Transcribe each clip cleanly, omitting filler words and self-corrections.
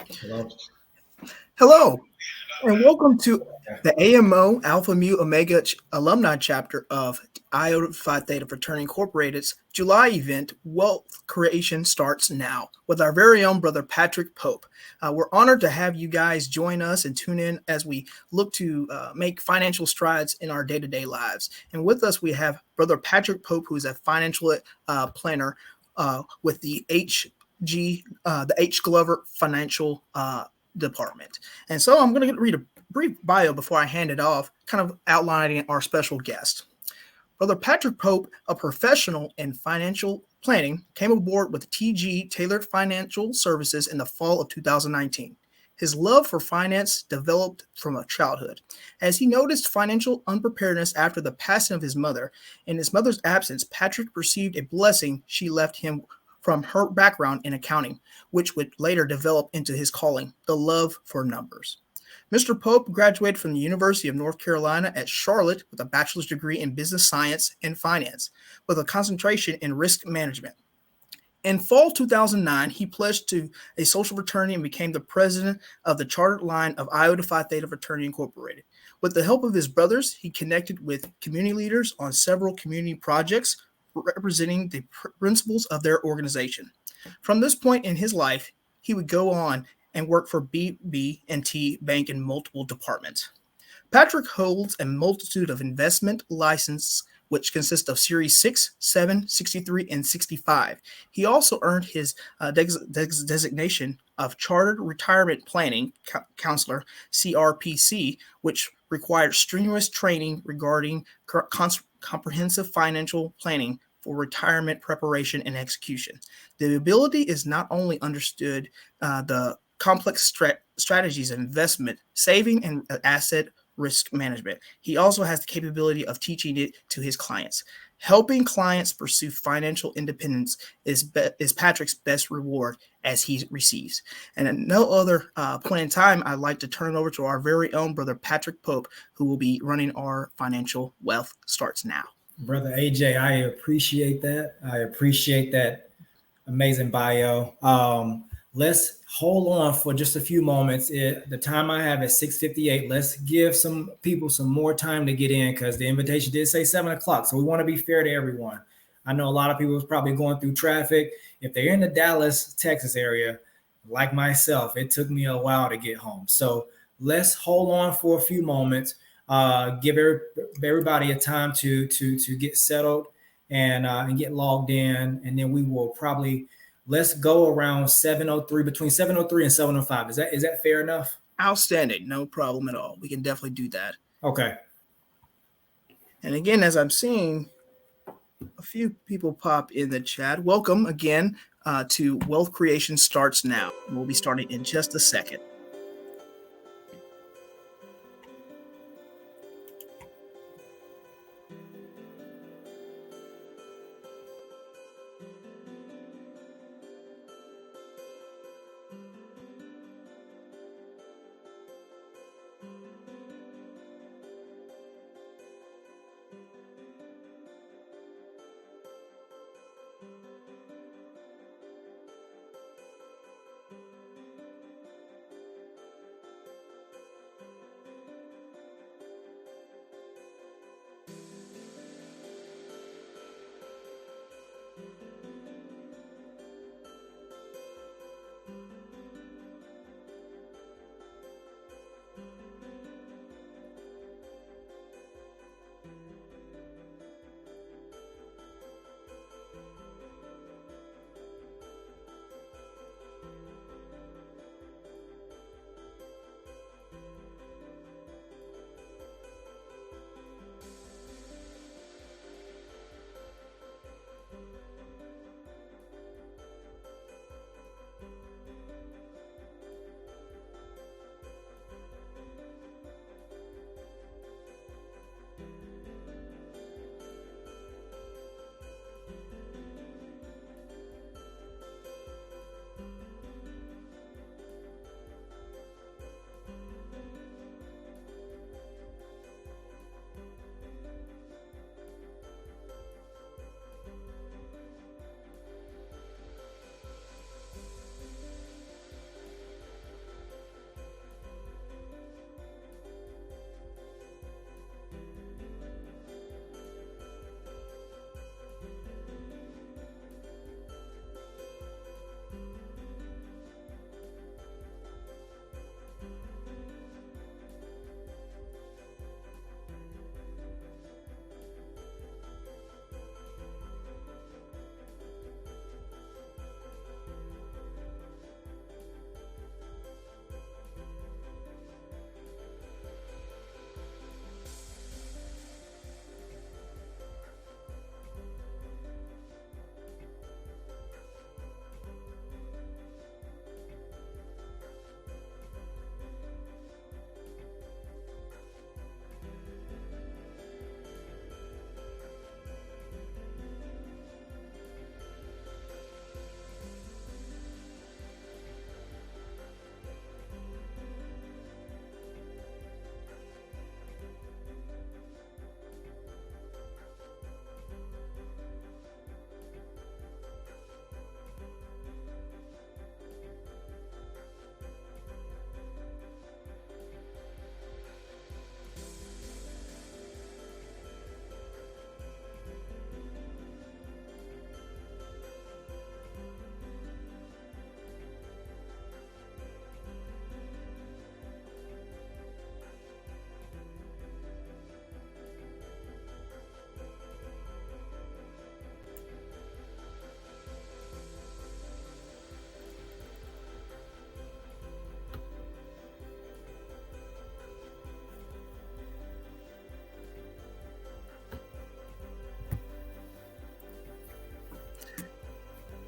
Hello. Hello, and welcome to the AMO Alpha Mu Omega alumni chapter of Iota Phi Theta Fraternity Incorporated's July event, Wealth Creation Starts Now, with our very own brother Patrick Pope. We're honored to have you guys join us and tune in as we look to make financial strides in our day to day lives. And with us, we have brother Patrick Pope, who's a financial planner with the H Glover Financial Department. And so I'm going to read a brief bio before I hand it off, kind of outlining our special guest. Brother Patrick Pope, a professional in financial planning, came aboard with TG Tailored Financial Services in the fall of 2019. His love for finance developed from a childhood, as he noticed financial unpreparedness after the passing of his mother. In his mother's absence, Patrick perceived a blessing she left him from her background in accounting, which would later develop into his calling, the love for numbers. Mr. Pope graduated from the University of North Carolina at Charlotte with a bachelor's degree in business science and finance, with a concentration in risk management. In fall 2009, he pledged to a social fraternity and became the president of the chartered line of Iota Phi Theta Fraternity Incorporated. With the help of his brothers, he connected with community leaders on several community projects representing the principles of their organization. From this point in his life, he would go on and work for BB&T Bank in multiple departments. Patrick holds a multitude of investment licenses, which consist of Series 6, 7, 63, and 65. He also earned his designation of Chartered Retirement Planning Counselor, CRPC, which required strenuous training regarding comprehensive financial planning for retirement preparation and execution. The ability is not only understood the complex strategies of investment, saving, and asset risk management. He also has the capability of teaching it to his clients. Helping clients pursue financial independence is Patrick's best reward as he receives. And at no other point in time, I'd like to turn it over to our very own brother Patrick Pope, who will be running our financial wealth starts now. Brother AJ, I appreciate that. I appreciate that amazing bio. Let's hold on for just a few moments. The time I have is 6:58. Let's give some people some more time to get in because the invitation did say 7 o'clock. So we want to be fair to everyone. I know a lot of people is probably going through traffic. If they're in the Dallas, Texas area, like myself, it took me a while to get home. So let's hold on for a few moments. Give everybody a time to get settled and get logged in, and then we will probably let's go around 7:03, between 7:03 and 7:05. Is that fair enough? Outstanding, no problem at all. We can definitely do that. Okay. And again, as I'm seeing a few people pop in the chat, welcome again to Wealth Creation Starts Now. We'll be starting in just a second.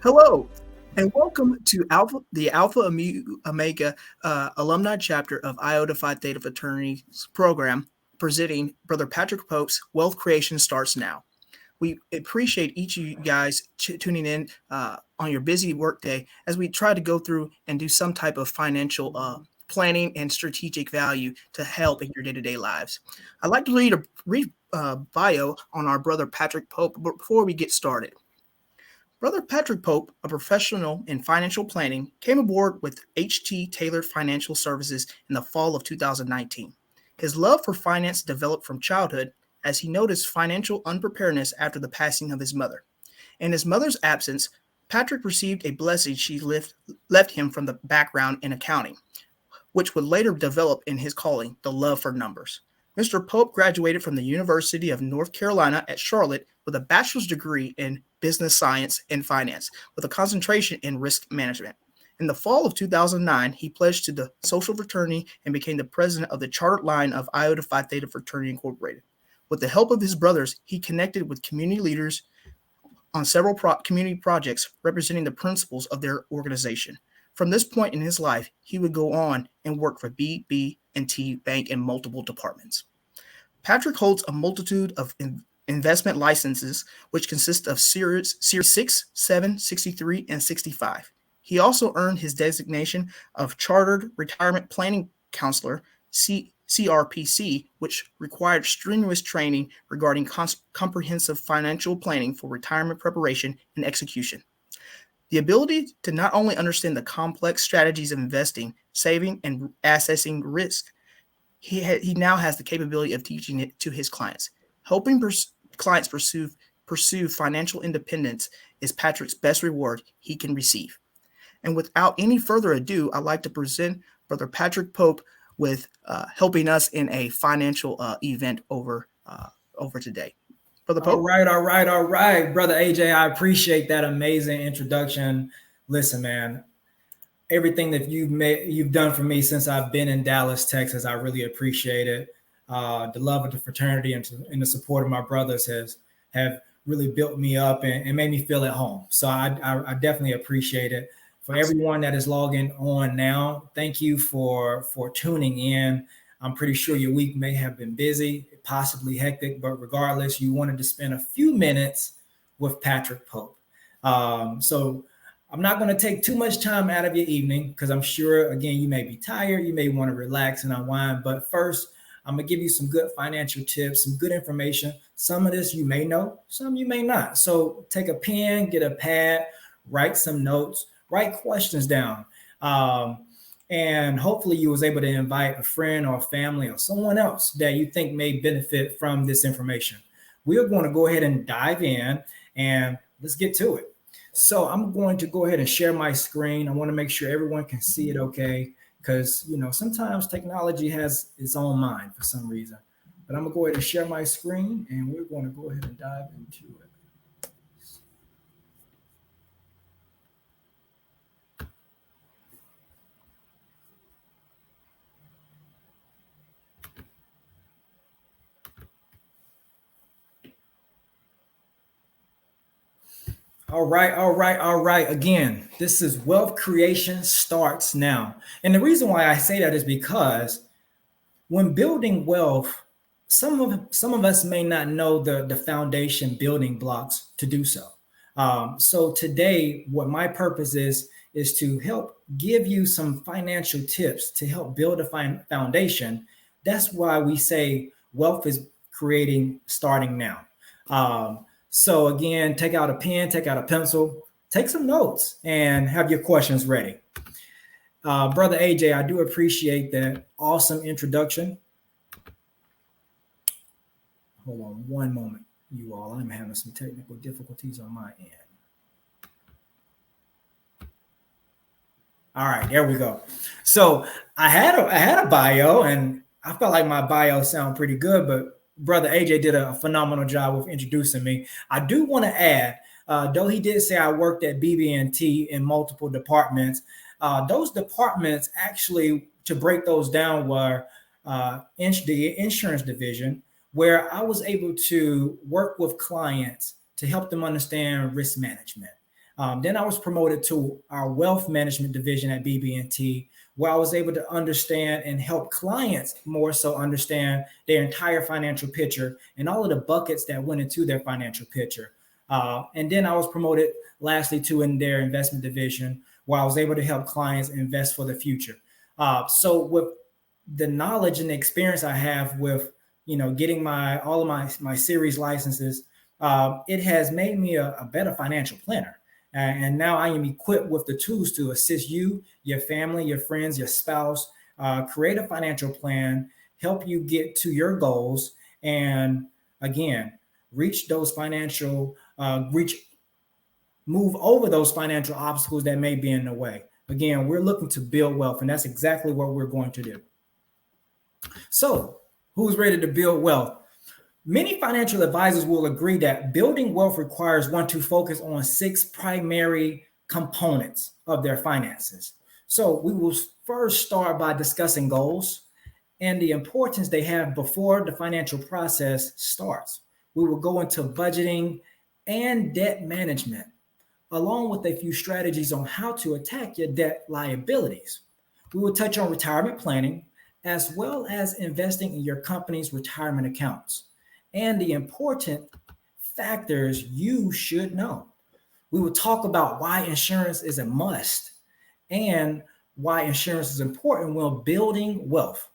Hello, and welcome to the Alpha Omega alumni chapter of Iota Phi Theta Fraternity's program, presenting Brother Patrick Pope's Wealth Creation Starts Now. We appreciate each of you guys tuning in on your busy workday as we try to go through and do some type of financial planning and strategic value to help in your day-to-day lives. I'd like to read a bio on our brother Patrick Pope before we get started. Brother Patrick Pope, a professional in financial planning, came aboard with H.T. Taylor Financial Services in the fall of 2019. His love for finance developed from childhood as he noticed financial unpreparedness after the passing of his mother. In his mother's absence, Patrick received a blessing she left him from the background in accounting, which would later develop in his calling, the love for numbers. Mr. Pope graduated from the University of North Carolina at Charlotte with a bachelor's degree in business science and finance, with a concentration in risk management. In the fall of 2009, he pledged to the social fraternity and became the president of the chartered line of Iota Phi Theta Fraternity Incorporated. With the help of his brothers, he connected with community leaders on several community projects representing the principles of their organization. From this point in his life, he would go on and work for BB&T Bank in multiple departments. Patrick holds a multitude of investment licenses, which consist of Series 6, 7, 63, and 65. He also earned his designation of Chartered Retirement Planning Counselor, CRPC, which required strenuous training regarding comprehensive financial planning for retirement preparation and execution. The ability to not only understand the complex strategies of investing, saving, and assessing risk, he now has the capability of teaching it to his clients. Helping clients pursue financial independence is Patrick's best reward he can receive. And without any further ado, I'd like to present Brother Patrick Pope with helping us in a financial event over today. Brother Pope? All right. Brother AJ, I appreciate that amazing introduction. Listen, man, everything that you've done for me since I've been in Dallas, Texas, I really appreciate it. The love of the fraternity and the support of my brothers have really built me up and made me feel at home. So I definitely appreciate it. For everyone that is logging on now, thank you for tuning in. I'm pretty sure your week may have been busy, possibly hectic, but regardless, you wanted to spend a few minutes with Patrick Pope. So I'm not going to take too much time out of your evening because I'm sure, again, you may be tired. You may want to relax and unwind. But first, I'm going to give you some good financial tips, some good information. Some of this you may know, some you may not. So take a pen, get a pad, write some notes, write questions down. And hopefully you was able to invite a friend or a family or someone else that you think may benefit from this information. We are going to go ahead and dive in and let's get to it. So I'm going to go ahead and share my screen. I want to make sure everyone can see it okay, because sometimes technology has its own mind for some reason. But I'm going to go ahead and share my screen and we're going to go ahead and dive into it. All right. Again, this is Wealth Creation Starts Now. And the reason why I say that is because when building wealth, some of us may not know the foundation building blocks to do so. So today, what my purpose is to help give you some financial tips to help build a foundation. That's why we say wealth is creating starting now. So again, take out a pen, take out a pencil, take some notes, and have your questions ready. Brother AJ, I do appreciate that awesome introduction. Hold on one moment, you all. I'm having some technical difficulties on my end. All right, there we go. So I had a bio, and I felt like my bio sounded pretty good, but Brother AJ did a phenomenal job with introducing me. I do want to add, though he did say I worked at BB&T in multiple departments, those departments actually, to break those down, were the insurance division, where I was able to work with clients to help them understand risk management. Then I was promoted to our wealth management division at BB&T, where I was able to understand and help clients more so understand their entire financial picture and all of the buckets that went into their financial picture. And then I was promoted lastly to in their investment division, where I was able to help clients invest for the future. So with the knowledge and the experience I have with, getting all of my series licenses, it has made me a better financial planner. And now I am equipped with the tools to assist you, your family, your friends, your spouse, create a financial plan, help you get to your goals, and again, reach those move over those financial obstacles that may be in the way. Again, we're looking to build wealth, and that's exactly what we're going to do. So, who's ready to build wealth? Many financial advisors will agree that building wealth requires one to focus on 6 primary components of their finances. So, we will first start by discussing goals and the importance they have before the financial process starts. We will go into budgeting and debt management, along with a few strategies on how to attack your debt liabilities. We will touch on retirement planning, as well as investing in your company's retirement accounts and the important factors you should know. We will talk about why insurance is a must and why insurance is important when building wealth.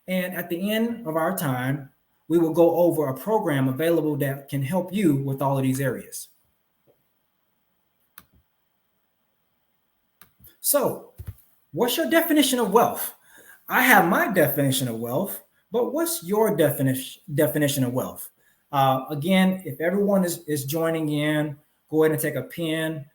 And at the end of our time, we will go over a program available that can help you with all of these areas. So, what's your definition of wealth? I have my definition of wealth, but what's your definition of wealth? Again, if everyone is joining in, go ahead and take a pen,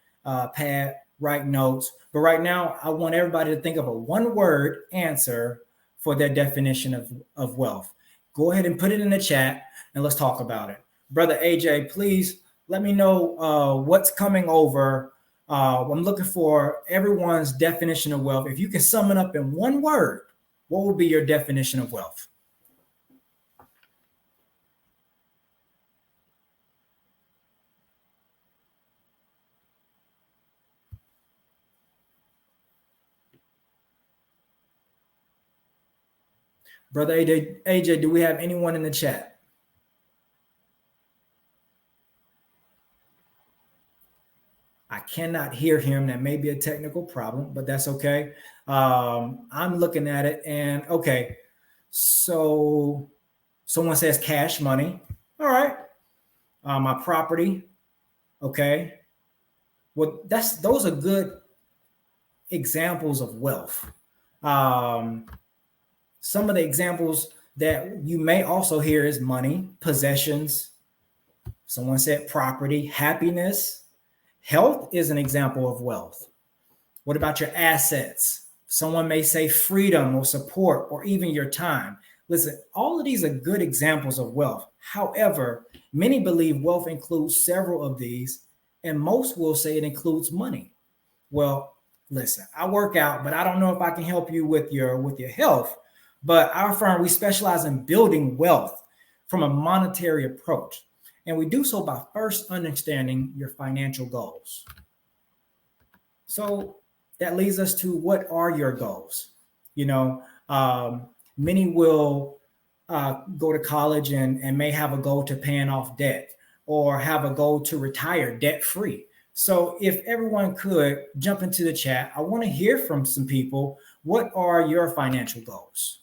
pad, write notes. But right now, I want everybody to think of a one-word answer for their definition of wealth. Go ahead and put it in the chat, and let's talk about it. Brother AJ, please let me know what's coming over. I'm looking for everyone's definition of wealth. If you can sum it up in one word, what would be your definition of wealth? Brother AJ, do we have anyone in the chat? I cannot hear him. That may be a technical problem, but that's okay. I'm looking at it, and okay. So someone says cash money. All right. My property. Okay. Well, those are good examples of wealth. Some of the examples that you may also hear is money, possessions. Someone said property, happiness. Health is an example of wealth. What about your assets? Someone may say freedom or support or even your time. Listen, all of these are good examples of wealth. However, many believe wealth includes several of these, and most will say it includes money. Well, listen, I work out, but I don't know if I can help you with your health. But our firm, we specialize in building wealth from a monetary approach. And we do so by first understanding your financial goals. So that leads us to, what are your goals? Many will go to college and may have a goal to paying off debt or have a goal to retire debt free. So if everyone could jump into the chat, I want to hear from some people. What are your financial goals?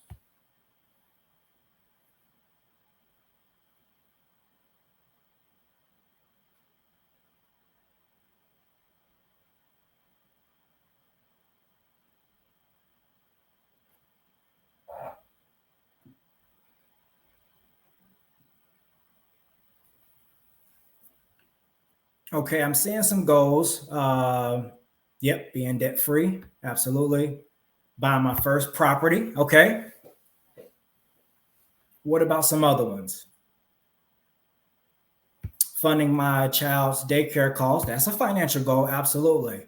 Okay, I'm seeing some goals. Yep, being debt free. Absolutely. Buying my first property. Okay. What about some other ones? Funding my child's daycare costs. That's a financial goal. Absolutely.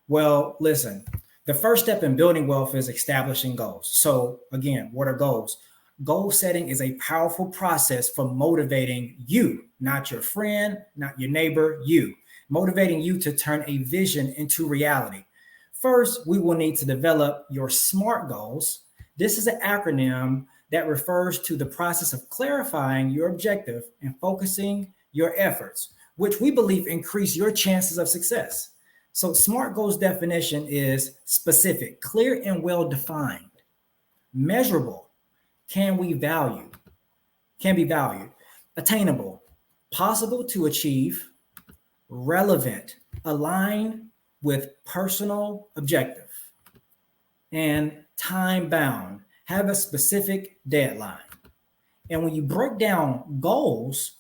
Well, listen, the first step in building wealth is establishing goals. So, again, what are goals? Goal setting is a powerful process for motivating you, not your friend, not your neighbor, you. motivating you to turn a vision into reality. First, we will need to develop your SMART goals. This is an acronym that refers to the process of clarifying your objective and focusing your efforts, which we believe increase your chances of success. So SMART goals definition is specific, clear, and well defined. Measurable, can be valued. Attainable, possible to achieve. Relevant, align with personal objective. And time bound, have a specific deadline. And when you break down goals,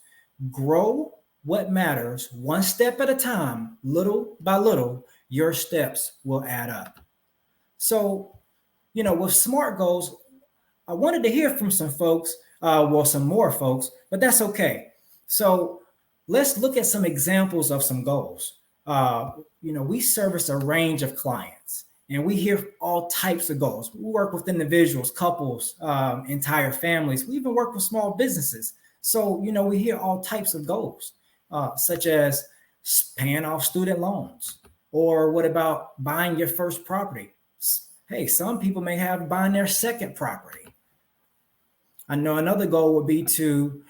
grow what matters one step at a time, little by little, your steps will add up. So, with SMART goals, I wanted to hear from some folks, some more folks, but that's okay. So let's look at some examples of some goals. We service a range of clients and we hear all types of goals. We work with individuals, couples, entire families. We even work with small businesses. So, we hear all types of goals, such as paying off student loans, or what about buying your first property? Hey, some people may have buying their second property. I know another goal would be to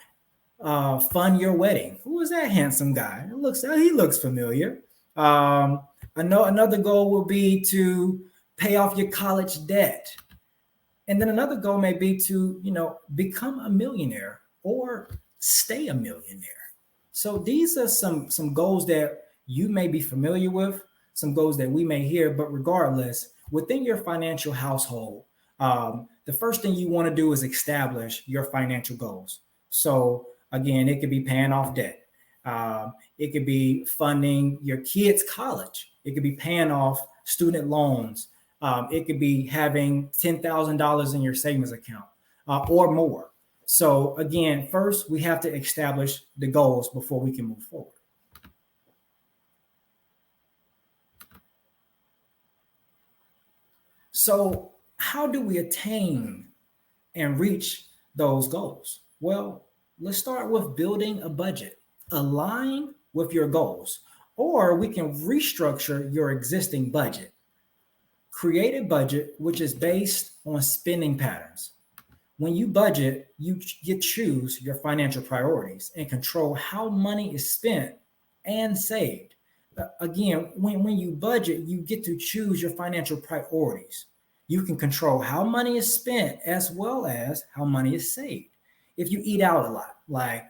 fund your wedding. Who is that handsome guy? He looks familiar. I know another goal will be to pay off your college debt. And then another goal may be to, become a millionaire or stay a millionaire. So these are some goals that you may be familiar with, some goals that we may hear, but regardless, within your financial household, the first thing you want to do is establish your financial goals. So again, it could be paying off debt. It could be funding your kids' college. It could be paying off student loans. It could be having $10,000 in your savings account or more. So again, first we have to establish the goals before we can move forward. So how do we attain and reach those goals? Well, let's start with building a budget. Align with your goals, or we can restructure your existing budget. Create a budget which is based on spending patterns. When you budget, you choose your financial priorities and control how money is spent and saved. Again, when you budget, you get to choose your financial priorities. You can control how money is spent as well as how money is saved. If you eat out a lot, like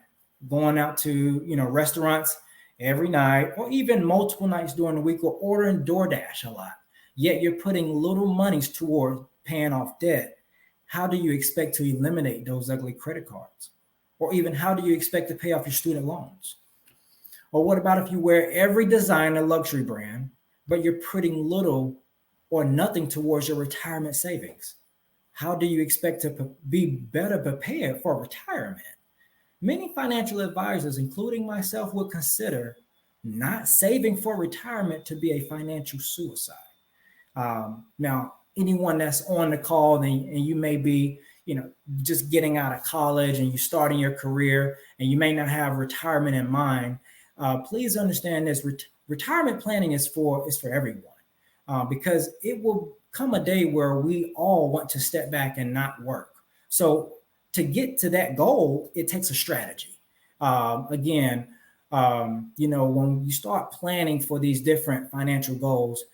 going out to restaurants every night, or even multiple nights during the week, or ordering DoorDash a lot, yet you're putting little monies toward paying off debt, how do you expect to eliminate those ugly credit cards? Or even how do you expect to pay off your student loans? Or what about if you wear every designer luxury brand, but you're putting little or nothing towards your retirement savings? How do you expect to be better prepared for retirement? Many financial advisors, including myself, would consider not saving for retirement to be a financial suicide. Now, anyone that's on the call and you may be, just getting out of college and you starting your career and you may not have retirement in mind, please understand this. Retirement planning is for everyone, because it will come a day where we all want to step back and not work. So to get to that goal, it takes a strategy. When you start planning for these different financial goals,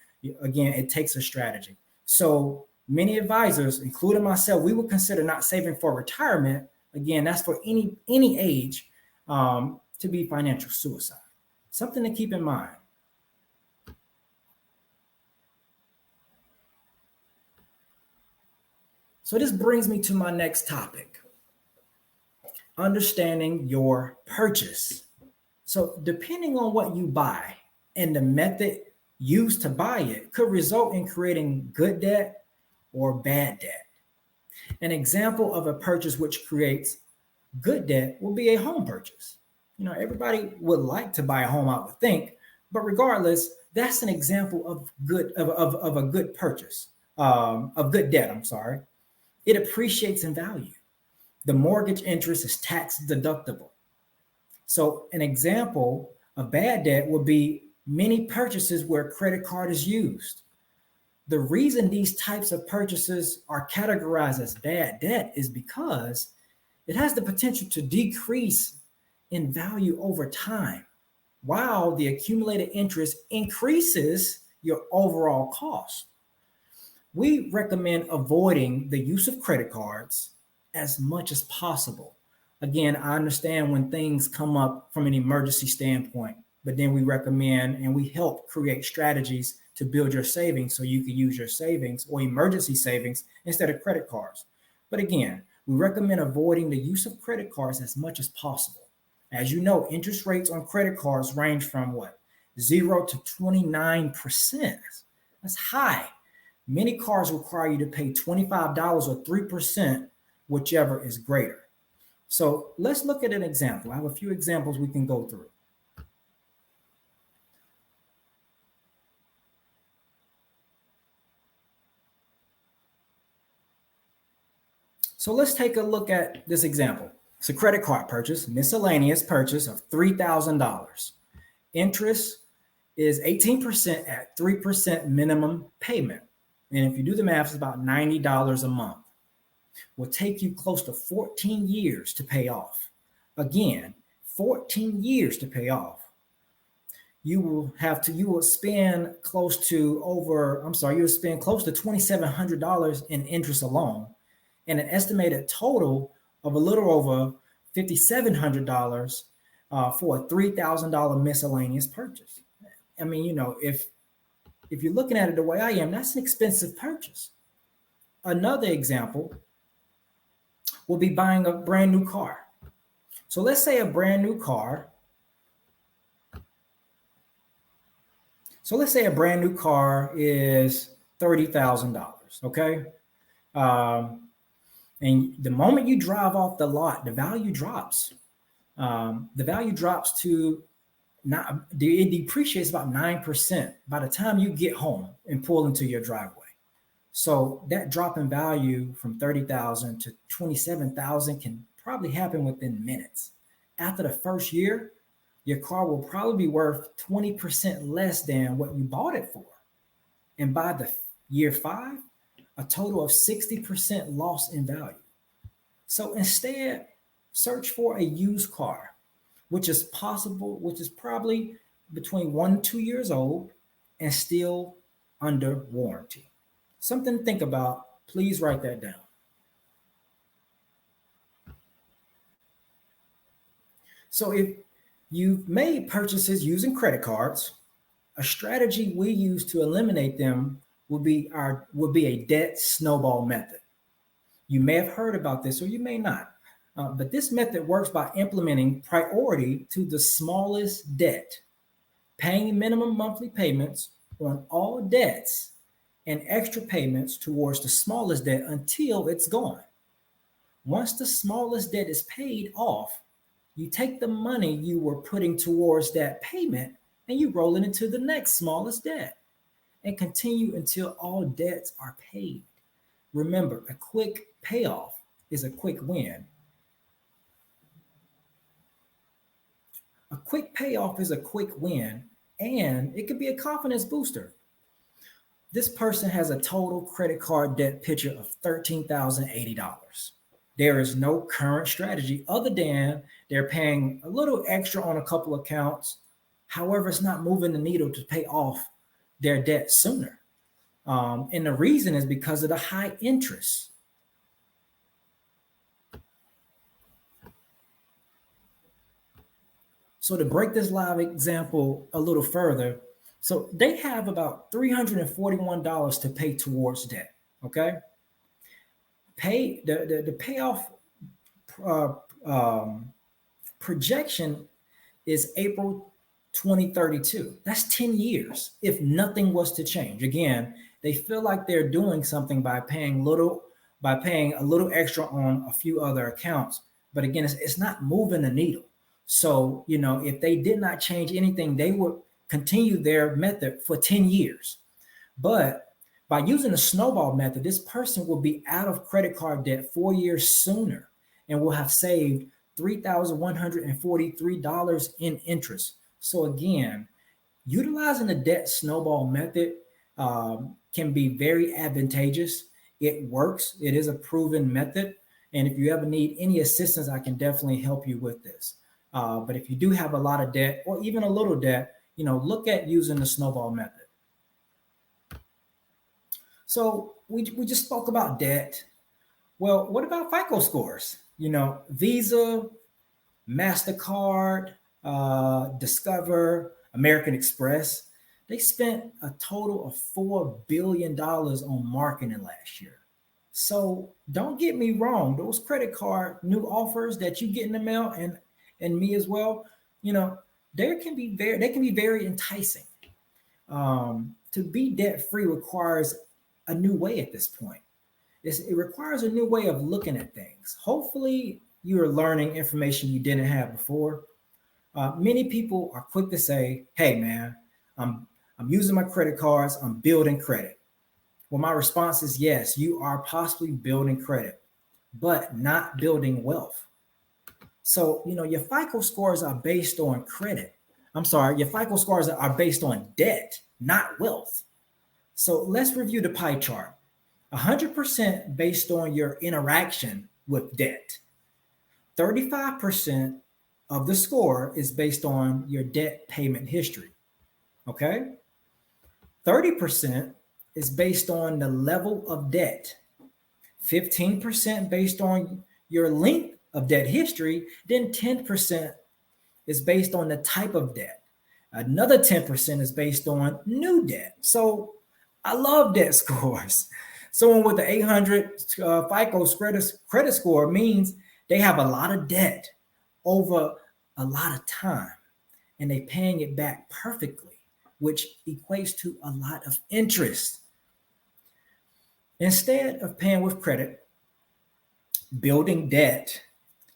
again, it takes a strategy. So many advisors, including myself, we would consider not saving for retirement. Again, that's for any age, to be financial suicide. Something to keep in mind. So this brings me to my next topic, understanding your purchase. So depending on what you buy and the method used to buy it could result in creating good debt or bad debt. An example of a purchase which creates good debt will be a home purchase. Everybody would like to buy a home, I would think, but regardless, that's an example of a good purchase, of good debt. I'm sorry. It appreciates in value. The mortgage interest is tax deductible. So an example of bad debt would be many purchases where credit card is used. The reason these types of purchases are categorized as bad debt is because it has the potential to decrease in value over time, while the accumulated interest increases your overall cost. We recommend avoiding the use of credit cards as much as possible. Again, I understand when things come up from an emergency standpoint, but then we recommend and we help create strategies to build your savings so you can use your savings or emergency savings instead of credit cards. But again, we recommend avoiding the use of credit cards as much as possible. As you know, interest rates on credit cards range from what? 0 to 29%. That's high. Many cards require you to pay $25 or 3%, whichever is greater. So let's look at an example. I have a few examples we can go through. So let's take a look at this example. It's a credit card purchase, miscellaneous purchase of $3,000. Interest is 18% at 3% minimum payment. And if you do the math, it's about $90 a month. Will take you close to 14 years to pay off. Again, 14 years to pay off. You will spend close to $2,700 in interest alone, and an estimated total of a little over $5,700 for a $3,000 miscellaneous purchase. I mean, if you're looking at it the way I am, that's an expensive purchase. Another example will be buying a brand new car. So let's say a brand new car. Is $30,000. Okay. And the moment you drive off the lot, the value drops. It depreciates about 9% by the time you get home and pull into your driveway. So that drop in value from 30,000 to 27,000 can probably happen within minutes. After the first year, your car will probably be worth 20% less than what you bought it for. And by the year 5, a total of 60% loss in value. So instead, search for a used car, which is probably between 1 and 2 years old and still under warranty. Something to think about. Please write that down. So if you've made purchases using credit cards, a strategy we use to eliminate them would be a debt snowball method. You may have heard about this or you may not, but this method works by implementing priority to the smallest debt, paying minimum monthly payments on all debts and extra payments towards the smallest debt until it's gone. Once the smallest debt is paid off, you take the money you were putting towards that payment and you roll it into the next smallest debt and continue until all debts are paid. Remember, a quick payoff is a quick win. A quick payoff is a quick win, and it could be a confidence booster. This person has a total credit card debt picture of $13,080. There is no current strategy other than they're paying a little extra on a couple accounts. However, it's not moving the needle to pay off their debt sooner. And the reason is because of the high interest. So to break this live example a little further, so they have about $341 to pay towards debt. Okay. The payoff projection is April 2032. That's 10 years if nothing was to change. Again, they feel like they're doing something by paying a little extra on a few other accounts. But again, it's not moving the needle. So, if they did not change anything, they would continue their method for 10 years. But by using the snowball method, this person will be out of credit card debt 4 years sooner and will have saved $3,143 in interest. So again, Utilizing the debt snowball method can be very advantageous. It works, it is a proven method. And if you ever need any assistance, I can definitely help you with this. But if you do have a lot of debt or even a little debt, look at using the snowball method. So we just spoke about debt. Well, what about FICO scores? Visa, MasterCard, Discover, American Express, they spent a total of $4 billion on marketing last year. So don't get me wrong, those credit card new offers that you get in the mail and me as well, you know, they can be very enticing. To be debt free requires a new way at this point. It requires a new way of looking at things. Hopefully, you are learning information you didn't have before. Many people are quick to say, "Hey, man, I'm I'm using my credit cards. I'm building credit." Well, my response is yes. You are possibly building credit, but not building wealth. So your FICO scores are based on credit. I'm sorry, your FICO scores are based on debt, not wealth. So let's review the pie chart. 100% based on your interaction with debt. 35% of the score is based on your debt payment history. Okay. 30% is based on the level of debt. 15% based on your length of debt history. Then 10% is based on the type of debt. Another 10% is based on new debt. So I love debt scores. Someone with the 800 FICO credit score means they have a lot of debt over a lot of time and they paying it back perfectly, which equates to a lot of interest. Instead of paying with credit, building debt,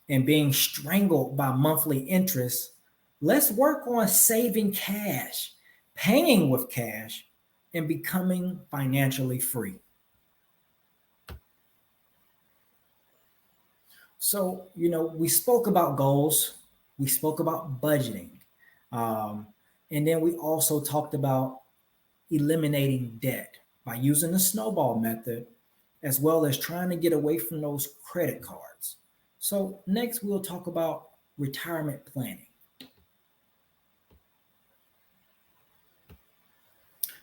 and being strangled by monthly interest, let's work on saving cash, paying with cash, and becoming financially free. So, we spoke about goals, we spoke about budgeting, um, and then we also talked about eliminating debt by using the snowball method, as well as trying to get away from those credit cards. So, next we'll talk about retirement planning.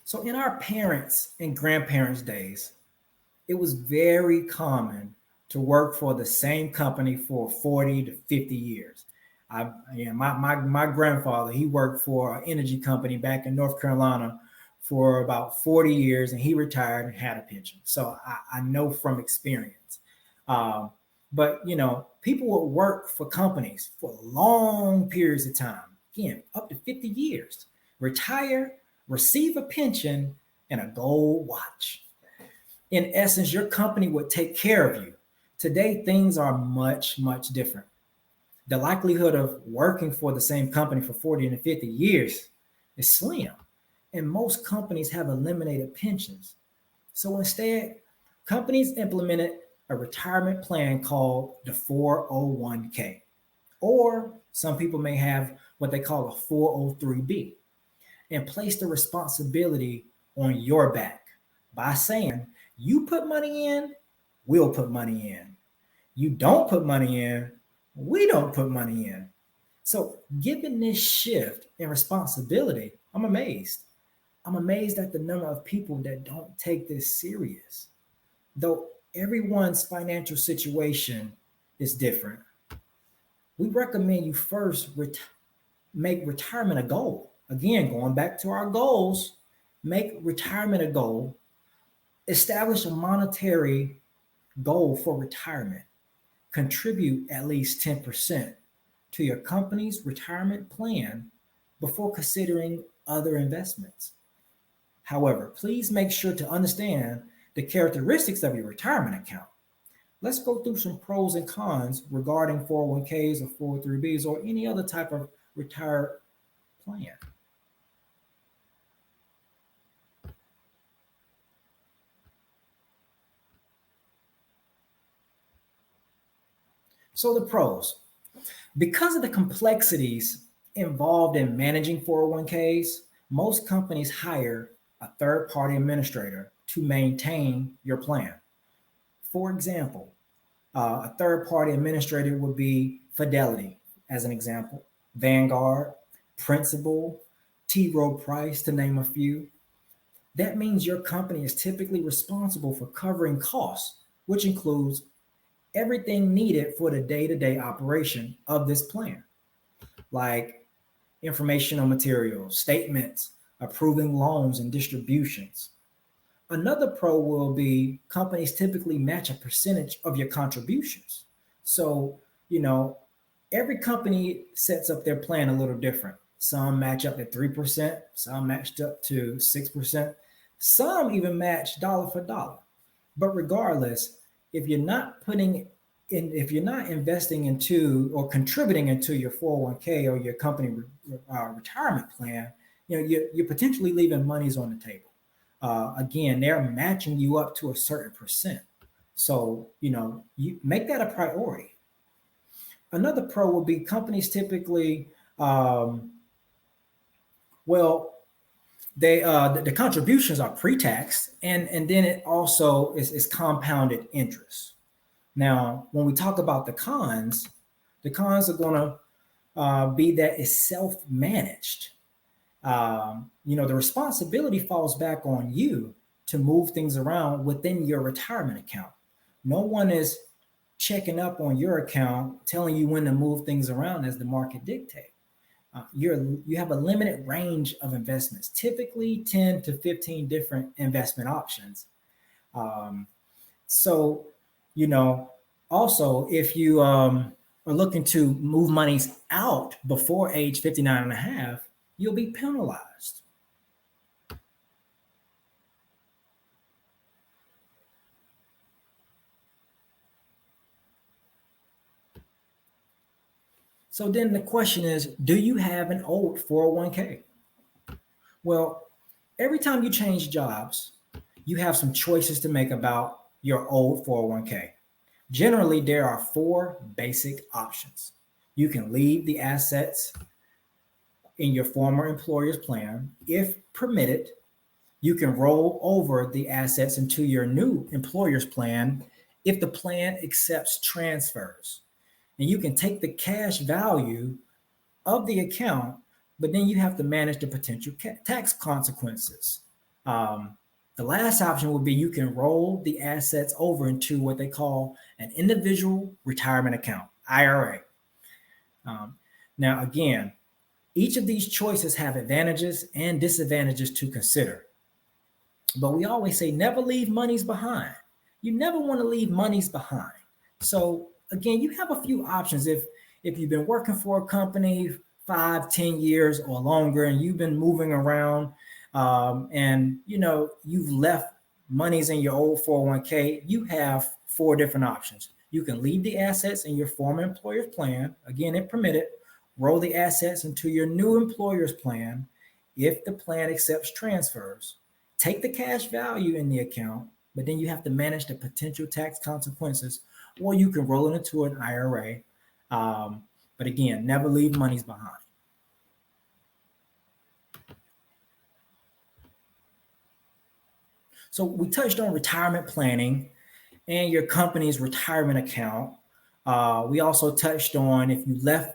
So, in our parents' and grandparents' days, it was very common to work for the same company for 40 to 50 years. My grandfather, he worked for an energy company back in North Carolina for about 40 years and he retired and had a pension. So I know from experience. Um, but, people would work for companies for long periods of time, again, up to 50 years, retire, receive a pension, and a gold watch. In essence, your company would take care of you. Today, things are much, much different. The likelihood of working for the same company for 40 and 50 years is slim. And most companies have eliminated pensions. So instead, companies implemented a retirement plan called the 401k. Or some people may have what they call a 403b and place the responsibility on your back by saying, you put money in, we'll put money in. You don't put money in, we don't put money in. So, given this shift in responsibility, I'm amazed. I'm amazed at the number of people that don't take this serious. Though everyone's financial situation is different, we recommend you first make retirement a goal. Again, going back to our goals, make retirement a goal, establish a monetary goal for retirement, contribute at least 10% to your company's retirement plan before considering other investments. However, please make sure to understand the characteristics of your retirement account. Let's go through some pros and cons regarding 401ks or 403bs or any other type of retire plan. So, the pros, because of the complexities involved in managing 401ks, most companies hire a third-party administrator to maintain your plan. For example, a third-party administrator would be Fidelity, as an example, Vanguard, Principal, T. Rowe Price, to name a few. That means your company is typically responsible for covering costs, which includes everything needed for the day-to-day operation of this plan, like informational materials, statements, approving loans and distributions. Another pro will be companies typically match a percentage of your contributions. So, you know, every company sets up their plan a little different. Some match up at 3%, some matched up to 6%, some even match dollar for dollar. But regardless, if you're not putting if you're not investing into or contributing into your 401k or your company retirement plan, you're potentially leaving monies on the table. Again, they're matching you up to a certain percent. So, you make that a priority. Another pro would be companies typically, well, the contributions are pre-tax, and then it also is compounded interest. Now, when we talk about the cons are going to be that it's self-managed. The responsibility falls back on you to move things around within your retirement account. No one is checking up on your account, telling you when to move things around as the market dictates. You have a limited range of investments, typically 10 to 15 different investment options. So, also, if you are looking to move monies out before age 59 and a half, you'll be penalized. So then the question is, do you have an old 401k? Well, every time you change jobs, you have some choices to make about your old 401k. Generally, there are four basic options. You can leave the assets in your former employer's plan. If permitted, you can roll over the assets into your new employer's plan if the plan accepts transfers. And you can take the cash value of the account, but then you have to manage the potential tax consequences. The last option would be you can roll the assets over into what they call an individual retirement account, IRA. Now, again, each of these choices have advantages and disadvantages to consider. But we always say never leave monies behind. You never want to leave monies behind. So again, you have a few options. If you've been working for a company 5-10 years or longer and you've been moving around, and you've left monies in your old 401k, you have four different options. You can leave the assets in your former employer's plan, again if permitted, roll the assets into your new employer's plan if the plan accepts transfers, take the cash value in the account, but then you have to manage the potential tax consequences, or you can roll it into an IRA. But again, never leave monies behind. So we touched on retirement planning and your company's retirement account. We also touched on if you left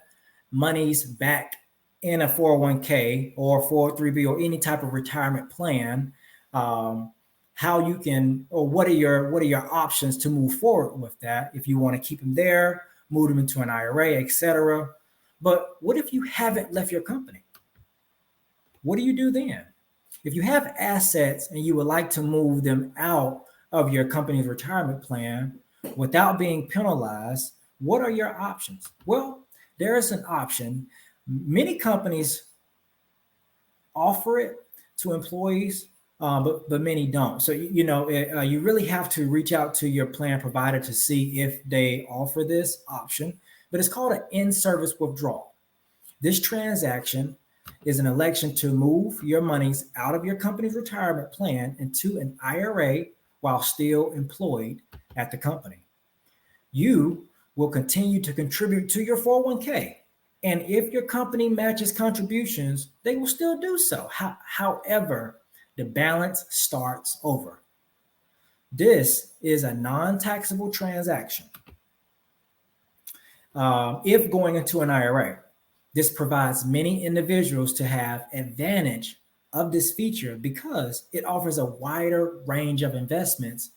monies back in a 401k or 403b or any type of retirement plan, how you can, or what are your options to move forward with that if you want to keep them there, move them into an IRA, etc. But what if you haven't left your company? What do you do then? If you have assets and you would like to move them out of your company's retirement plan without being penalized, what are your options? Well, there is an option. Many companies offer it to employees, but many don't. So, you really have to reach out to your plan provider to see if they offer this option, but it's called an in-service withdrawal. This transaction is an election to move your monies out of your company's retirement plan into an IRA while still employed at the company. You will continue to contribute to your 401k, And if your company matches contributions, they will still do so. However, the balance starts over. This is a non-taxable transaction. If going into an IRA, this provides many individuals to have advantage of this feature because it offers a wider range of investments,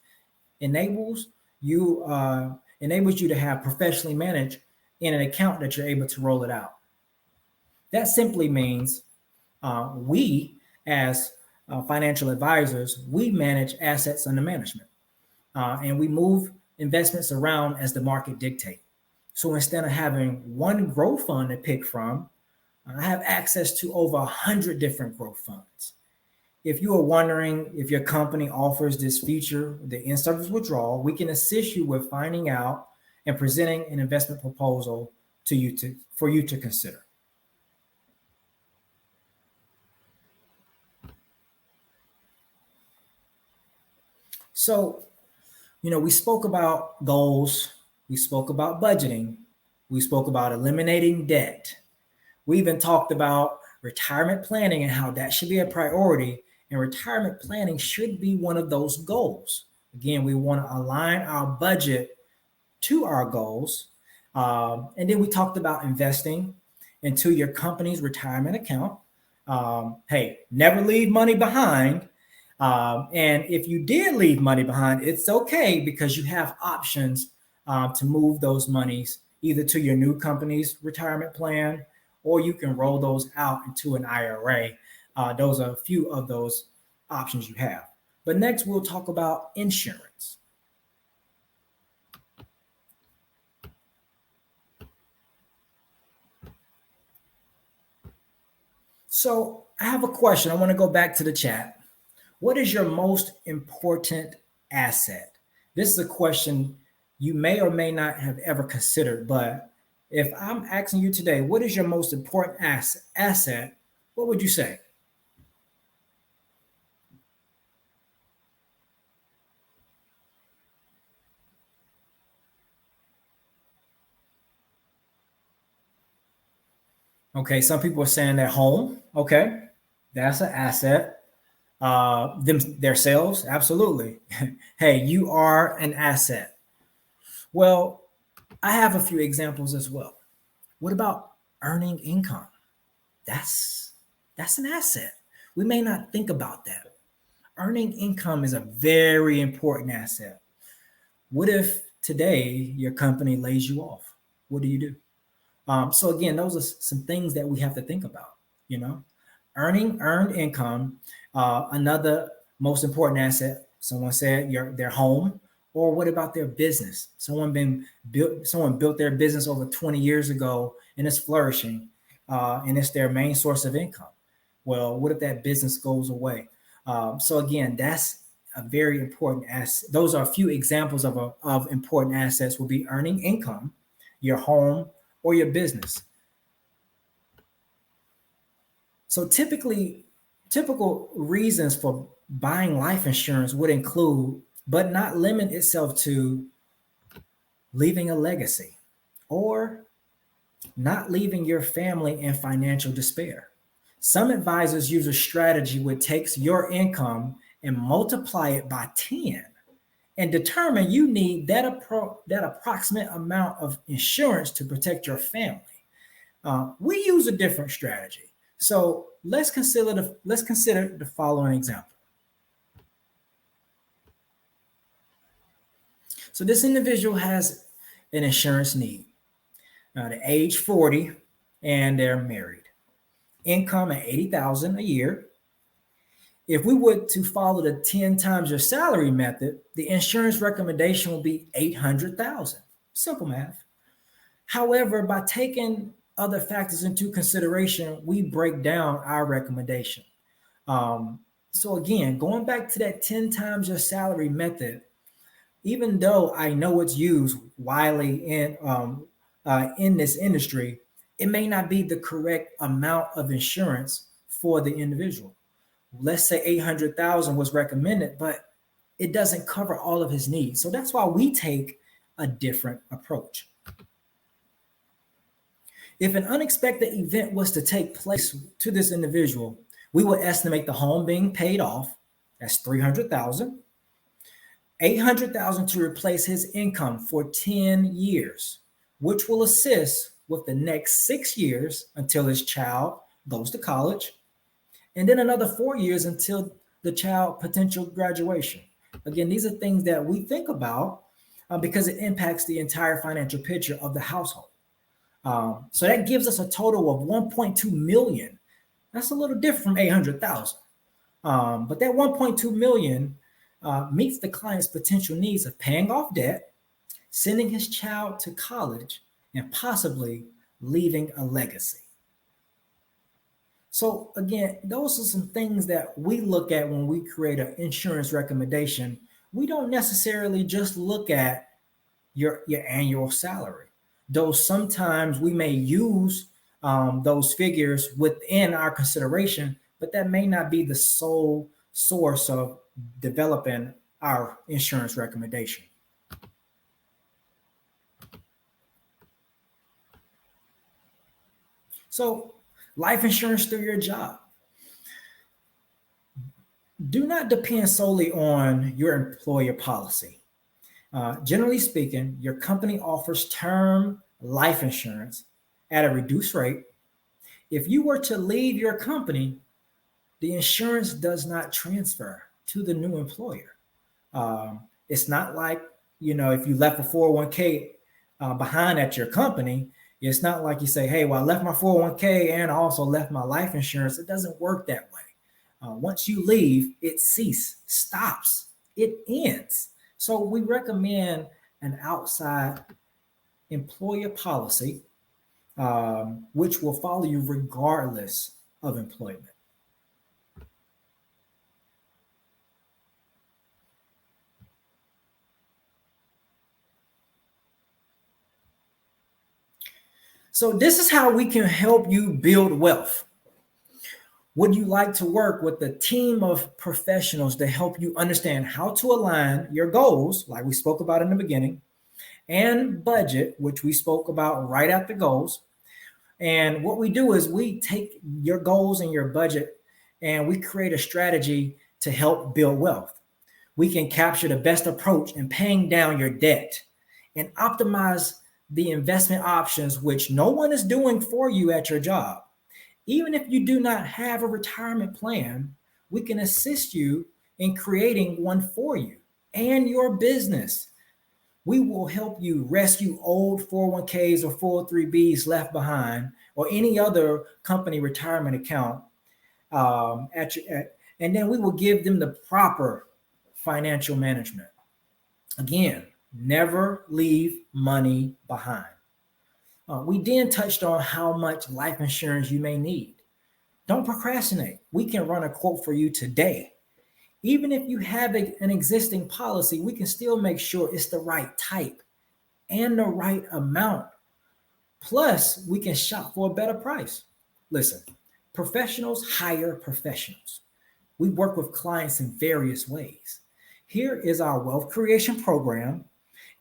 enables you to have professionally managed in an account that you're able to roll it out. That simply means we, as financial advisors, we manage assets under management, and we move investments around as the market dictates. So instead of having one growth fund to pick from, I have access to over 100 different growth funds. If you are wondering if your company offers this feature, the in-service withdrawal, we can assist you with finding out and presenting an investment proposal for you to consider. So, we spoke about goals, we spoke about budgeting, we spoke about eliminating debt. We even talked about retirement planning and how that should be a priority, and retirement planning should be one of those goals. Again, we want to align our budget to our goals. And then we talked about investing into your company's retirement account. Hey, never leave money behind. And if you did leave money behind, it's okay because you have options to move those monies either to your new company's retirement plan, or you can roll those out into an IRA. Those are a few of those options you have. But next, we'll talk about insurance. So I have a question. I want to go back to the chat. What is your most important asset? This is a question you may or may not have ever considered, but if I'm asking you today, what is your most important asset, what would you say? Okay, some people are saying their home. Okay, that's an asset. Their sales, absolutely. Hey, you are an asset. Well, I have a few examples as well. What about earning income? That's that's an asset. We may not think about that. Earning income is a very important asset. What if today your company lays you off? What do you do? So again, those are some things that we have to think about. You know, earned income. Another most important asset. Someone said their home, or what about their business? Someone built their business over 20 years ago and it's flourishing, and it's their main source of income. Well, what if that business goes away? So again, that's a very important asset. Those are a few examples of important assets. Will be earning income, your home, or your business. So typical reasons for buying life insurance would include, but not limit itself to, leaving a legacy or not leaving your family in financial despair. Some advisors use a strategy which takes your income and multiply it by 10 and determine you need that approximate amount of insurance to protect your family. We use a different strategy. So let's consider the following example. So this individual has an insurance need. They're age 40 and they're married. Income at 80,000 a year. If we were to follow the 10 times your salary method, the insurance recommendation will be 800,000. Simple math. However, by taking other factors into consideration, we break down our recommendation. So again, going back to that 10 times your salary method, even though I know it's used widely in this industry, it may not be the correct amount of insurance for the individual. Let's say 800,000 was recommended, but it doesn't cover all of his needs. So that's why we take a different approach. If an unexpected event was to take place to this individual, we would estimate the home being paid off. That's 300,000. 800,000 to replace his income for 10 years, which will assist with the next 6 years until his child goes to college, and then another 4 years until the child potential graduation. Again, these are things that we think about because it impacts the entire financial picture of the household. So that gives us a total of 1.2 million. That's a little different from 800,000. But that 1.2 million meets the client's potential needs of paying off debt, sending his child to college, and possibly leaving a legacy. So again, those are some things that we look at when we create an insurance recommendation. We don't necessarily just look at your annual salary, though sometimes we may use those figures within our consideration, but that may not be the sole source of developing our insurance recommendation. So, life insurance through your job. Do not depend solely on your employer policy. Generally speaking, your company offers term life insurance at a reduced rate. If you were to leave your company, the insurance does not transfer to the new employer. It's not like, if you left a 401k behind at your company, it's not like you say, hey, well, I left my 401k and I also left my life insurance. It doesn't work that way. Once you leave, it stops, it ends. So we recommend an outside employer policy, which will follow you regardless of employment. So this is how we can help you build wealth. Would you like to work with a team of professionals to help you understand how to align your goals, like we spoke about in the beginning, and budget, which we spoke about right at the goals? And what we do is we take your goals and your budget and we create a strategy to help build wealth. We can capture the best approach in paying down your debt and optimize the investment options, which no one is doing for you at your job. Even if you do not have a retirement plan, we can assist you in creating one for you and your business. We will help you rescue old 401ks or 403bs left behind or any other company retirement account and then we will give them the proper financial management. Again, never leave money behind. We then touched on how much life insurance you may need. Don't procrastinate. We can run a quote for you today. Even if you have an existing policy, we can still make sure it's the right type and the right amount. Plus, we can shop for a better price. Listen, professionals hire professionals. We work with clients in various ways. Here is our wealth creation program.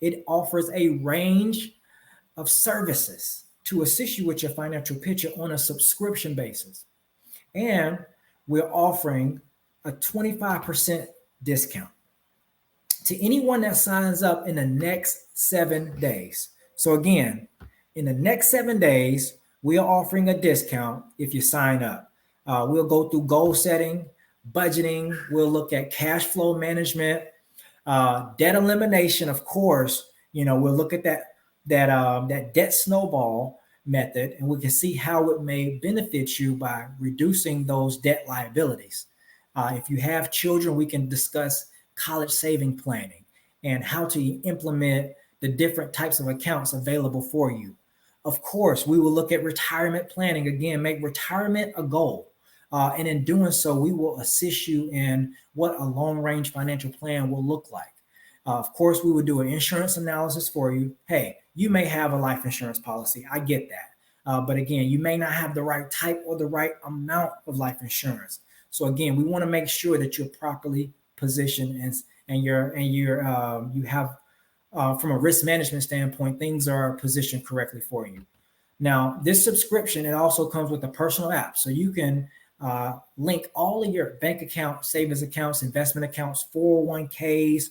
It offers a range of services to assist you with your financial picture on a subscription basis. And we're offering a 25% discount to anyone that signs up in the next 7 days. So again, in the next 7 days, we are offering a discount if you sign up. We'll go through goal setting, budgeting. We'll look at cash flow management, debt elimination. Of course, we'll look at that debt snowball method, and we can see how it may benefit you by reducing those debt liabilities. If you have children, we can discuss college saving planning and how to implement the different types of accounts available for you. Of course, we will look at retirement planning. Again, make retirement a goal. And in doing so, we will assist you in what a long-range financial plan will look like. Of course, we would do an insurance analysis for you. Hey, you may have a life insurance policy. I get that. But again, you may not have the right type or the right amount of life insurance. So again, we want to make sure that you're properly positioned and you have from a risk management standpoint, things are positioned correctly for you. Now, this subscription, it also comes with a personal app. So you can link all of your bank accounts, savings accounts, investment accounts, 401ks.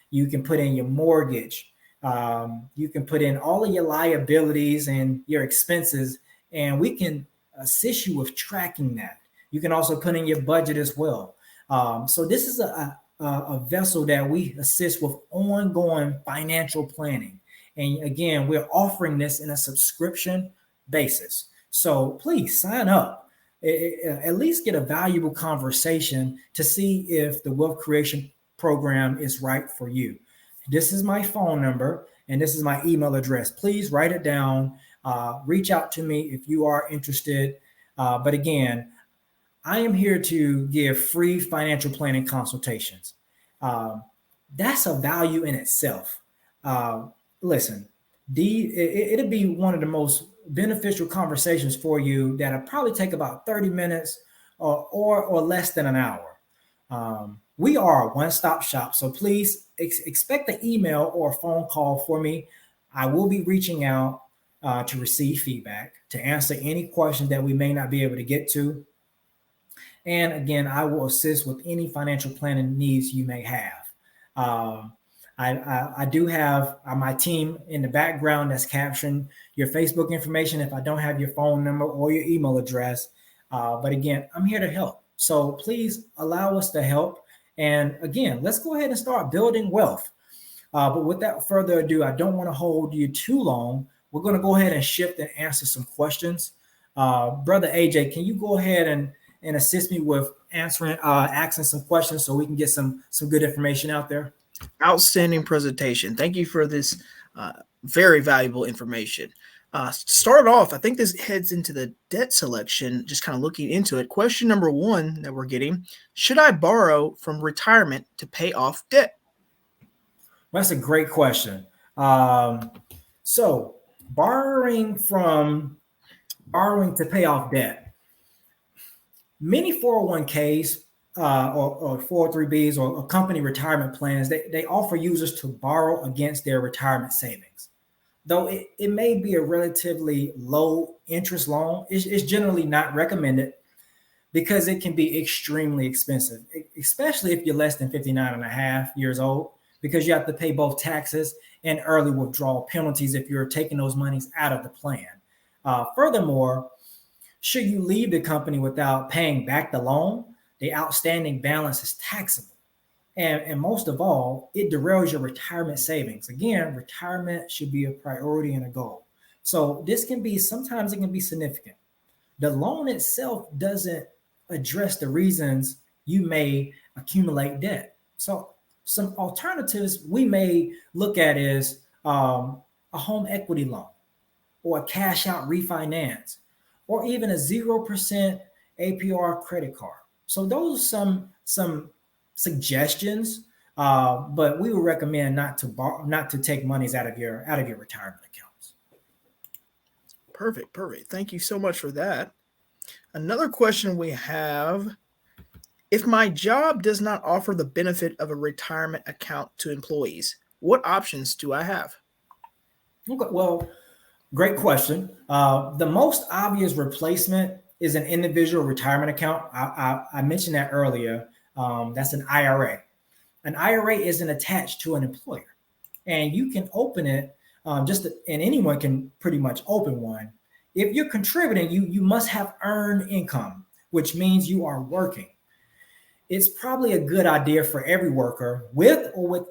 You can put in your mortgage. You can put in all of your liabilities and your expenses, and we can assist you with tracking that. You can also put in your budget as well. So this is a vessel that we assist with ongoing financial planning. And again, we're offering this in a subscription basis. So please sign up. At least get a valuable conversation to see if the wealth creation program is right for you. This is my phone number and this is my email address. Please write it down. Reach out to me if you are interested. But again, I am here to give free financial planning consultations. That's a value in itself. Listen, it'll be one of the most beneficial conversations for you that'll probably take about 30 minutes or less than an hour. We are a one-stop shop, so please expect an email or a phone call for me. I will be reaching out to receive feedback, to answer any questions that we may not be able to get to. And again, I will assist with any financial planning needs you may have. I do have my team in the background that's capturing your Facebook information if I don't have your phone number or your email address. But again, I'm here to help. So please allow us to help. And again, let's go ahead and start building wealth. But without further ado, I don't want to hold you too long. We're going to go ahead and shift and answer some questions. Brother AJ, can you go ahead and assist me with asking some questions so we can get some good information out there? Outstanding presentation. Thank you for this very valuable information. To start off, I think this heads into the debt selection, just kind of looking into it. Question number one that we're getting, should I borrow from retirement to pay off debt? Well, that's a great question. So borrowing to pay off debt. Many 401ks or 403bs or company retirement plans, they offer users to borrow against their retirement savings. Though it may be a relatively low interest loan, it's generally not recommended because it can be extremely expensive, especially if you're less than 59 and a half years old, because you have to pay both taxes and early withdrawal penalties if you're taking those monies out of the plan. Furthermore, should you leave the company without paying back the loan, the outstanding balance is taxable. And most of all, it derails your retirement savings. Again, retirement should be a priority and a goal. So sometimes it can be significant. The loan itself doesn't address the reasons you may accumulate debt. So some alternatives we may look at is a home equity loan or a cash out refinance or even a 0% APR credit card. So those are some suggestions, but we would recommend not to take monies out of your retirement accounts. Perfect. Thank you so much for that. Another question we have, if my job does not offer the benefit of a retirement account to employees, what options do I have? Okay, well, great question. The most obvious replacement is an individual retirement account. I mentioned that earlier. That's an IRA. An IRA isn't attached to an employer, and you can open it and anyone can pretty much open one. If you're contributing, you must have earned income, which means you are working. It's probably a good idea for every worker with or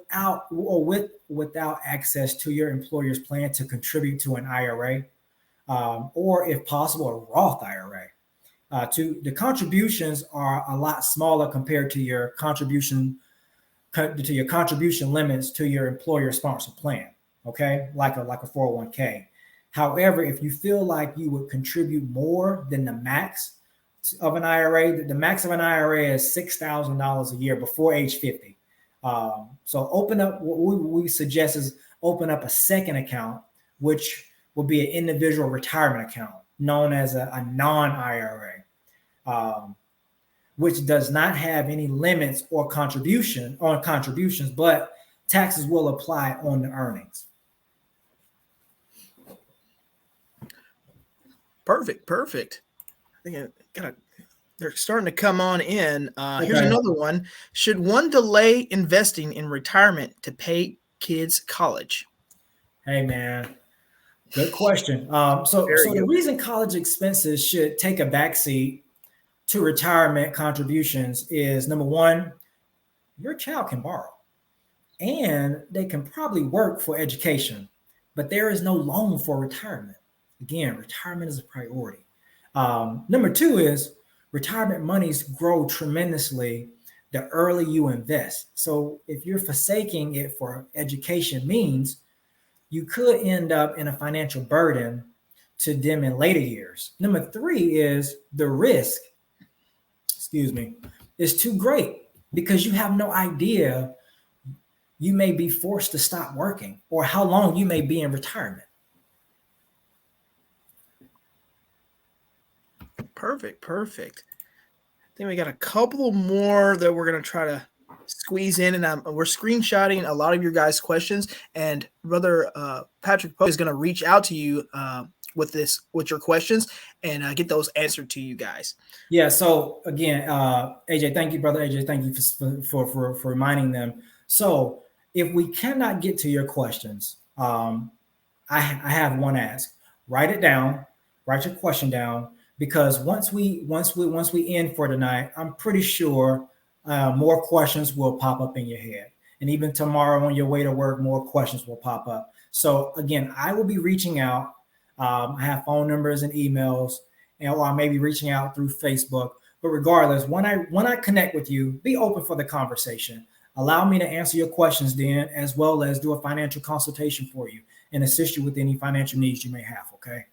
without access to your employer's plan to contribute to an IRA, or if possible, a Roth IRA. The contributions are a lot smaller compared to your contribution limits to your employer sponsored plan. Okay, like a 401k. However, if you feel like you would contribute more than the max of an IRA, the max of an IRA is $6,000 a year before age 50. So open up. What we suggest is open up a second account, which will be an individual retirement account known as a non-IRA, which does not have any limits or contributions, but taxes will apply on the earnings. Perfect. I think they're starting to come on in. Here's Okay. another one. Should one delay investing in retirement to pay kids college? Hey, man. Good question. So Very the good. reason college expenses should take a backseat to retirement contributions is number one, your child can borrow and they can probably work for education, but there is no loan for retirement. Again, retirement is a priority. Number two is retirement monies grow tremendously the early you invest. So if you're forsaking it for education means you could end up in a financial burden to them in later years. Number three is the risk, is too great because you have no idea you may be forced to stop working or how long you may be in retirement. Perfect. I think we got a couple more that we're going to try to squeeze in, and we're screenshotting a lot of your guys' questions. And Brother Patrick Poe is going to reach out to you with your questions and get those answered to you guys. Yeah. So again, AJ, thank you, brother AJ. Thank you for reminding them. So if we cannot get to your questions, I have one ask. Write it down. Write your question down because once we end for tonight, I'm pretty sure more questions will pop up in your head, and even tomorrow on your way to work, more questions will pop up. So again, I will be reaching out. I have phone numbers and emails, or I may be reaching out through Facebook. But regardless, when I connect with you, be open for the conversation. Allow me to answer your questions then, as well as do a financial consultation for you and assist you with any financial needs you may have. Okay.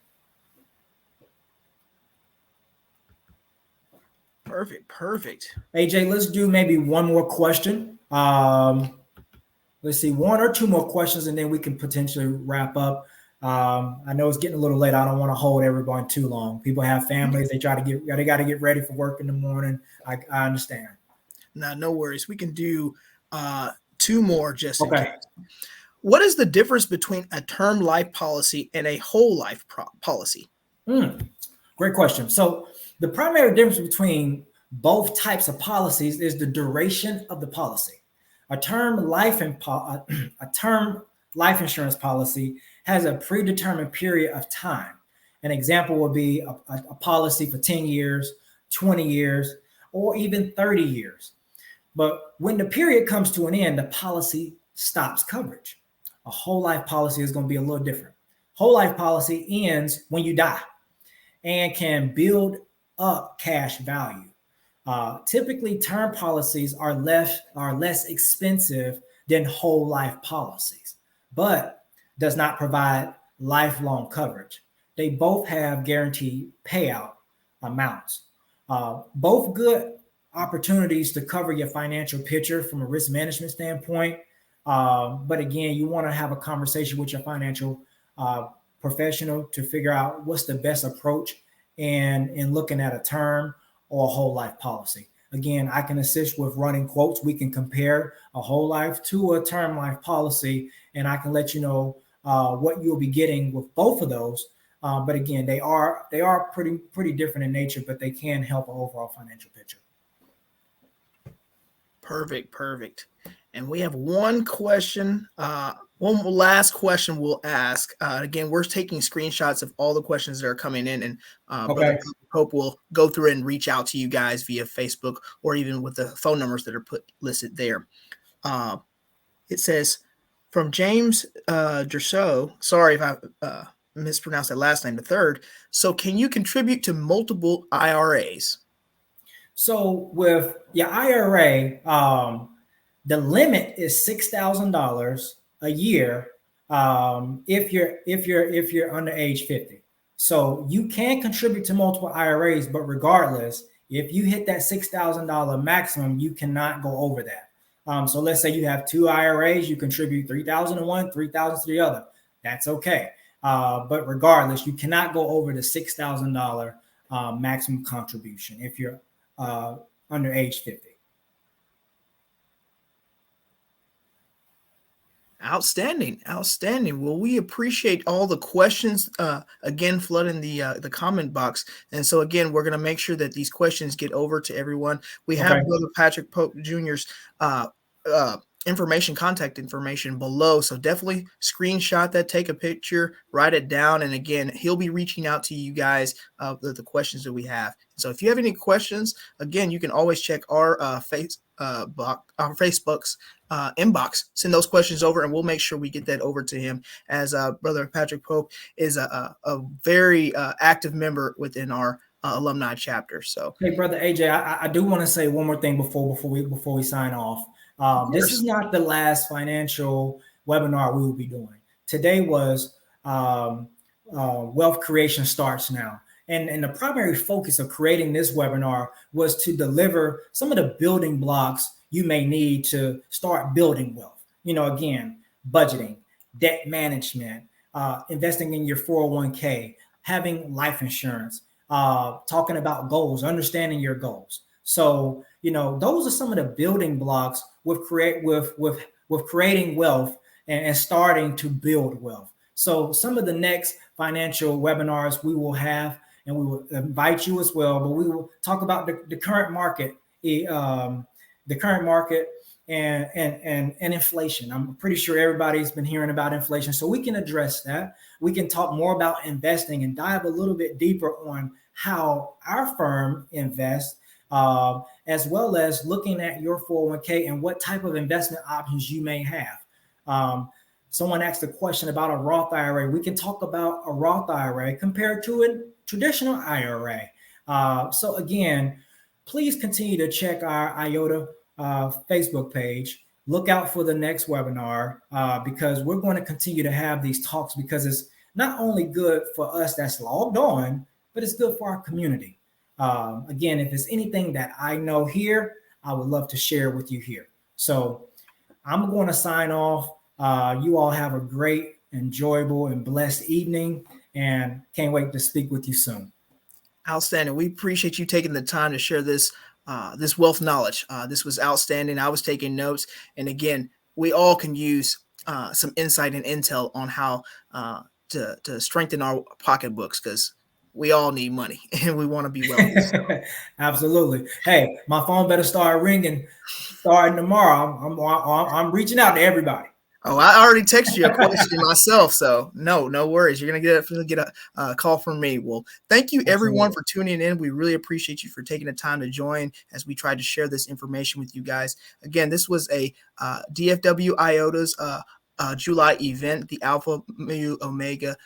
Perfect. AJ, let's do maybe one more question. Let's see, one or two more questions, and then we can potentially wrap up. I know it's getting a little late. I don't want to hold everyone too long. People have families. They got to get ready for work in the morning. I understand. No worries. We can do two more just in Okay. case. What is the difference between a term life policy and a whole life policy? Great question. So the primary difference between both types of policies is the duration of the policy. A term life insurance policy has a predetermined period of time. An example would be a policy for 10 years, 20 years, or even 30 years. But when the period comes to an end, the policy stops coverage. A whole life policy is going to be a little different. Whole life policy ends when you die and can build up cash value. Typically, term policies are less expensive than whole life policies, but does not provide lifelong coverage. They both have guaranteed payout amounts. Both good opportunities to cover your financial picture from a risk management standpoint. But again, you want to have a conversation with your financial professional to figure out what's the best approach in looking at a term or a whole life policy. Again, I can assist with running quotes. We can compare a whole life to a term life policy, and I can let you know what you'll be getting with both of those. But again, they are pretty different in nature, but they can help an overall financial picture. Perfect. And we have one question. One last question we'll ask. Again, we're taking screenshots of all the questions that are coming in, and Brother Pope will go through and reach out to you guys via Facebook or even with the phone numbers that are listed there. It says from James Derso. Sorry if I mispronounced that last name. The third. So, can you contribute to multiple IRAs? So with your IRA, the limit is $6,000 a year if you're under age 50. So you can contribute to multiple IRAs, but regardless, if you hit that $6,000 maximum, you cannot go over that. So let's say you have two IRAs, you contribute $3,000 to one, $3,000 to the other. That's okay. But regardless, you cannot go over the $6,000 maximum contribution if you're under age 50. Outstanding, outstanding. Well, we appreciate all the questions again flooding the comment box, and so again, we're going to make sure that these questions get over to everyone. We Okay. have Brother Patrick Pope Jr.'s uh, uh, information, contact information below, so definitely screenshot that, take a picture, write it down, and again, he'll be reaching out to you guys the questions that we have. So if you have any questions, again, you can always check our our Facebook's inbox. Send those questions over, and we'll make sure we get that over to him. As Brother Patrick Pope is a very active member within our alumni chapter. So, Hey, brother AJ, I do want to say one more thing before we sign off. of This is course, not the last financial webinar we will be doing. Today was wealth creation starts now. And the primary focus of creating this webinar was to deliver some of the building blocks you may need to start building wealth. Again, budgeting, debt management, investing in your 401k, having life insurance, talking about goals, understanding your goals. So, those are some of the building blocks with creating wealth and starting to build wealth. So some of the next financial webinars we will have, and we will invite you as well, but we will talk about the current market, the current market and inflation. I'm pretty sure everybody's been hearing about inflation, so we can address that. We can talk more about investing and dive a little bit deeper on how our firm invests, as well as looking at your 401k and what type of investment options you may have. Someone asked a question about a Roth IRA. We can talk about a Roth IRA compared to a traditional IRA. So again, please continue to check our Iota Facebook page. Look out for the next webinar because we're going to continue to have these talks because it's not only good for us that's logged on, but it's good for our community. Again, if there's anything that I know here, I would love to share with you here. So I'm going to sign off. You all have a great, enjoyable, and blessed evening, and can't wait to speak with you soon. outstanding. We appreciate you taking the time to share this wealth knowledge. This was outstanding. I was taking notes, and again, we all can use some insight and intel on how to strengthen our pocketbooks because we all need money and we want to be wealthy. So. Absolutely. Hey, my phone better start ringing starting tomorrow. I'm reaching out to everybody. Oh, I already texted you a question myself, so no worries. You're gonna get a call from me. Well, thank you everyone Absolutely. for tuning in. We really appreciate you for taking the time to join as we tried to share this information with you guys. Again, this was a DFW Iota's July event, the Alpha Mu Omega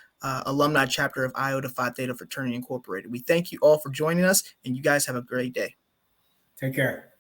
alumni chapter of Iota Phi Theta Fraternity Incorporated. We thank you all for joining us, and you guys have a great day. Take care.